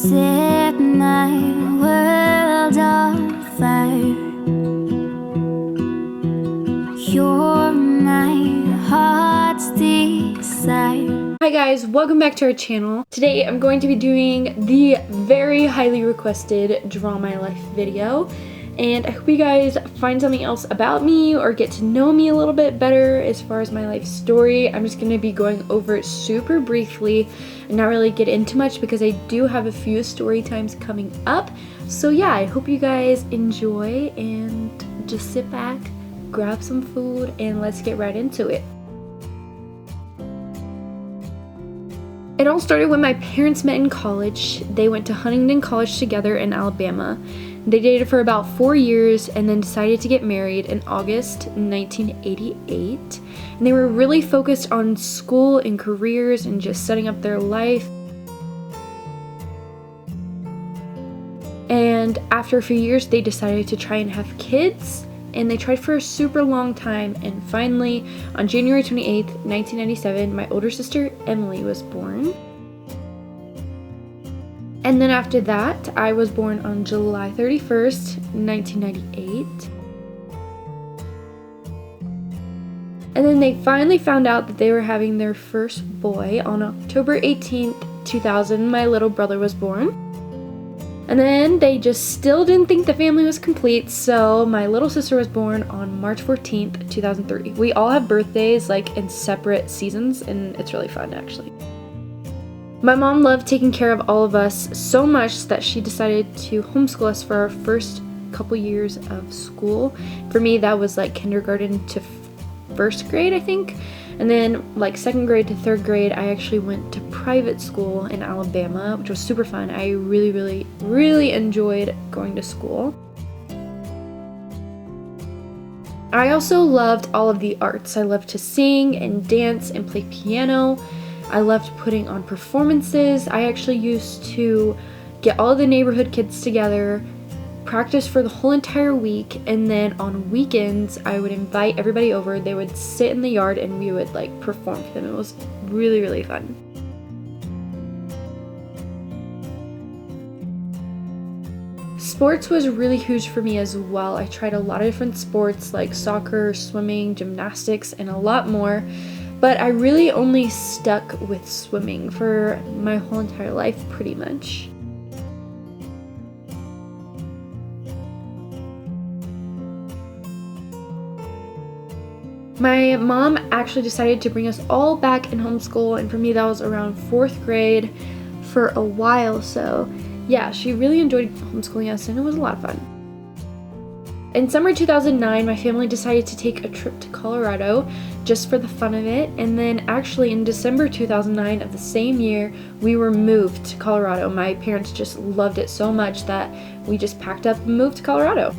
set my world on fire. You're my heart's desire. Hi guys, welcome back to our channel. Today I'm going to be doing the very highly requested Draw My Life video. And I hope you guys find something else about me or get to know me a little bit better as far as my life story. I'm just going to be going over it super briefly and not really get into much because I do have a few story times coming up. So yeah, I hope you guys enjoy and just sit back, grab some food, and let's get right into it. It all started when my parents met in college. They went to Huntington College together in Alabama. They dated for about 4 years and then decided to get married in August 1988. And they were really focused on school and careers and just setting up their life. And after a few years, they decided to try and have kids. And they tried for a super long time, and finally, on January 28th, 1997, my older sister, Emily, was born. And then after that, I was born on July 31st, 1998. And then they finally found out that they were having their first boy on October 18th, 2000. My little brother was born. And then they just still didn't think the family was complete, so my little sister was born on March 14th, 2003. We all have birthdays like in separate seasons, and it's really fun actually. My mom loved taking care of all of us so much that she decided to homeschool us for our first couple years of school. For me, that was like kindergarten to first grade, I think. And then like second grade to third grade, I actually went to private school in Alabama, which was super fun. I really enjoyed going to school. I also loved all of the arts. I loved to sing and dance and play piano. I loved putting on performances. I actually used to get all the neighborhood kids together, practice for the whole entire week, and then on weekends I would invite everybody over. They would sit in the yard and we would like perform for them. It was really fun. Sports was really huge for me as well. I tried a lot of different sports like soccer, swimming, gymnastics, and a lot more. But I really only stuck with swimming for my whole entire life, pretty much. My mom actually decided to bring us all back in homeschool, and for me that was around 4th grade for a while. So yeah, she really enjoyed homeschooling us and it was a lot of fun. In summer 2009, my family decided to take a trip to Colorado just for the fun of it, and then actually in December 2009 of the same year, we were moved to Colorado. My parents just loved it so much that we just packed up and moved to Colorado.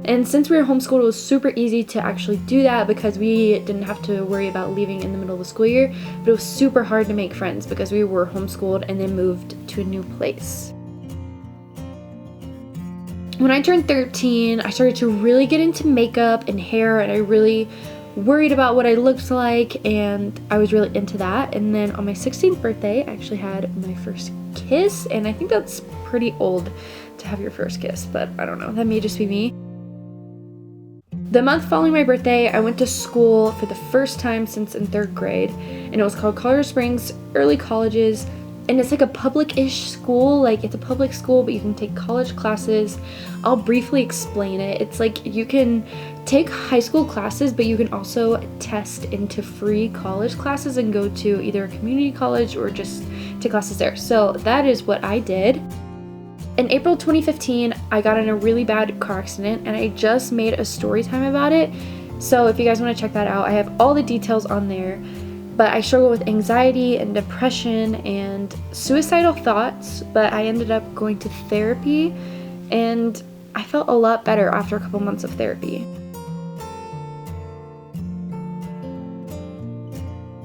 And since we were homeschooled, it was super easy to actually do that because we didn't have to worry about leaving in the middle of the school year, but it was super hard to make friends because we were homeschooled and then moved to a new place. When I turned 13, I started to really get into makeup and hair, and I really worried about what I looked like, and I was really into that. And then on my 16th birthday, I actually had my first kiss, and I think that's pretty old to have your first kiss, but I don't know, that may just be me. The month following my birthday, I went to school for the first time since in 3rd grade, and it was called Colorado Springs Early Colleges. And it's like a public-ish school, like it's a public school, but you can take college classes. I'll briefly explain it. It's like you can take high school classes, but you can also test into free college classes and go to either a community college or just take classes there. So that is what I did. In April 2015, I got in a really bad car accident, and I just made a story time about it. So if you guys want to check that out, I have all the details on there. But I struggle with anxiety and depression and suicidal thoughts, but I ended up going to therapy, and I felt a lot better after a couple months of therapy.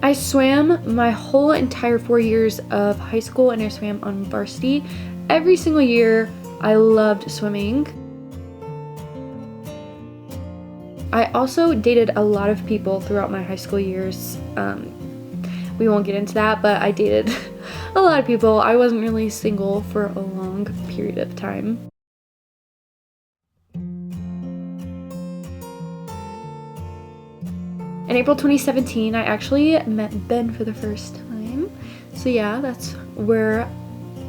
I swam my whole entire 4 years of high school, and I swam on varsity. Every single year, I loved swimming. I also dated a lot of people throughout my high school years. We won't get into that, but I dated a lot of people, I wasn't really single for a long period of time. In April 2017, I actually met Ben for the first time. So yeah, that's where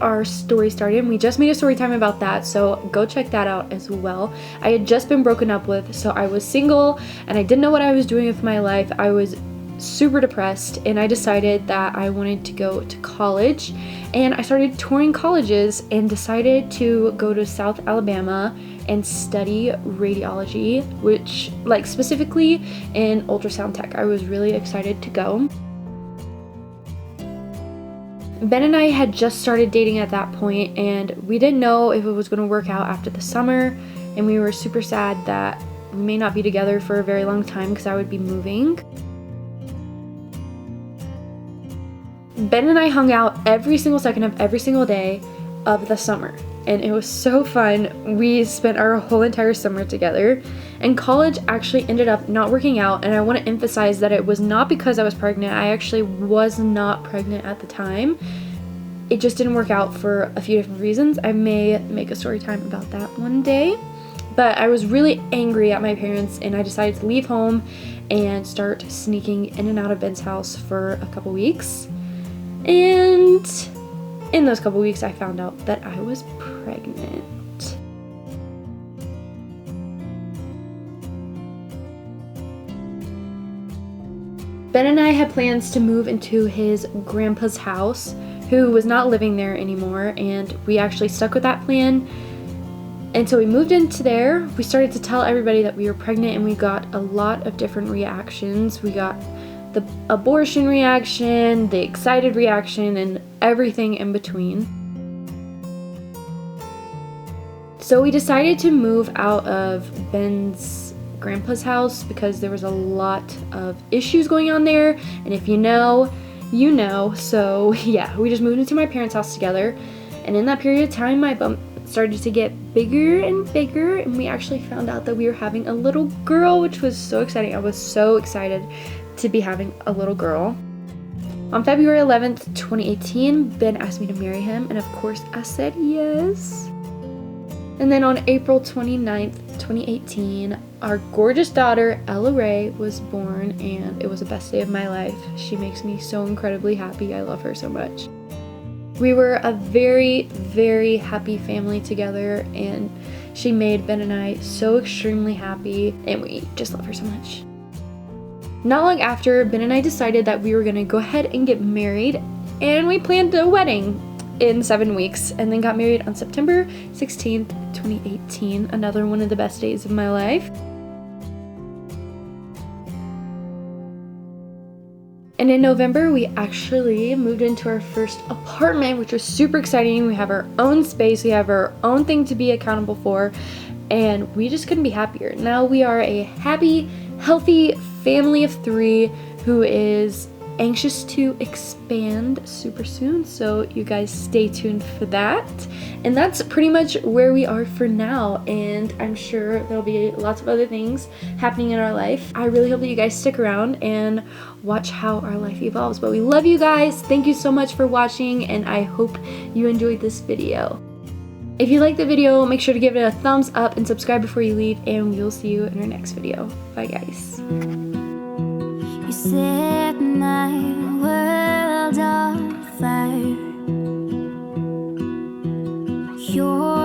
our story started, and we just made a story time about that, so go check that out as well. I had just been broken up with, so I was single and I didn't know what I was doing with my life. I was super depressed, and I decided that I wanted to go to college, and I started touring colleges and decided to go to South Alabama and study radiology, which like specifically in ultrasound tech. I was really excited to go. Ben and I had just started dating at that point, and we didn't know if it was going to work out after the summer, and we were super sad that we may not be together for a very long time because I would be moving. Ben and I hung out every single second of every single day of the summer, and it was so fun. We spent our whole entire summer together, and college actually ended up not working out, and I want to emphasize that it was not because I was pregnant. I actually was not pregnant at the time. It just didn't work out for a few different reasons. I may make a story time about that one day, but I was really angry at my parents, and I decided to leave home and start sneaking in and out of Ben's house for a couple weeks. And in those couple weeks, I found out that I was pregnant. Ben and I had plans to move into his grandpa's house, who was not living there anymore, and we actually stuck with that plan. And so we moved into there. We started to tell everybody that we were pregnant, and we got a lot of different reactions. We got the abortion reaction, the excited reaction, and everything in between. So we decided to move out of Ben's grandpa's house because there was a lot of issues going on there, and if you know, you know. So yeah, we just moved into my parents' house together, and in that period of time my bump started to get bigger and bigger, and we actually found out that we were having a little girl, which was so exciting. I was so excited to be having a little girl. On February 11th, 2018, Ben asked me to marry him, and of course I said yes. And then on April 29th, 2018, our gorgeous daughter, Ella Ray, was born, and it was the best day of my life. She makes me so incredibly happy. I love her so much. We were a very, very happy family together, and she made Ben and I so extremely happy, and we just love her so much. Not long after, Ben and I decided that we were gonna go ahead and get married, and we planned a wedding in 7 weeks, and then got married on September 16th, 2018, another one of the best days of my life. And in November, we actually moved into our first apartment, which was super exciting. We have our own space, we have our own thing to be accountable for, and we just couldn't be happier. Now we are a happy, healthy family of 3 who is anxious to expand super soon, so you guys stay tuned for that. And that's pretty much where we are for now, and I'm sure there'll be lots of other things happening in our life. I really hope that you guys stick around and watch how our life evolves. But we love you guys. Thank you so much for watching, and I hope you enjoyed this video. If you liked the video, make sure to give it a thumbs up and subscribe before you leave, and we'll see you in our next video. Bye guys. You set my world on fire. You're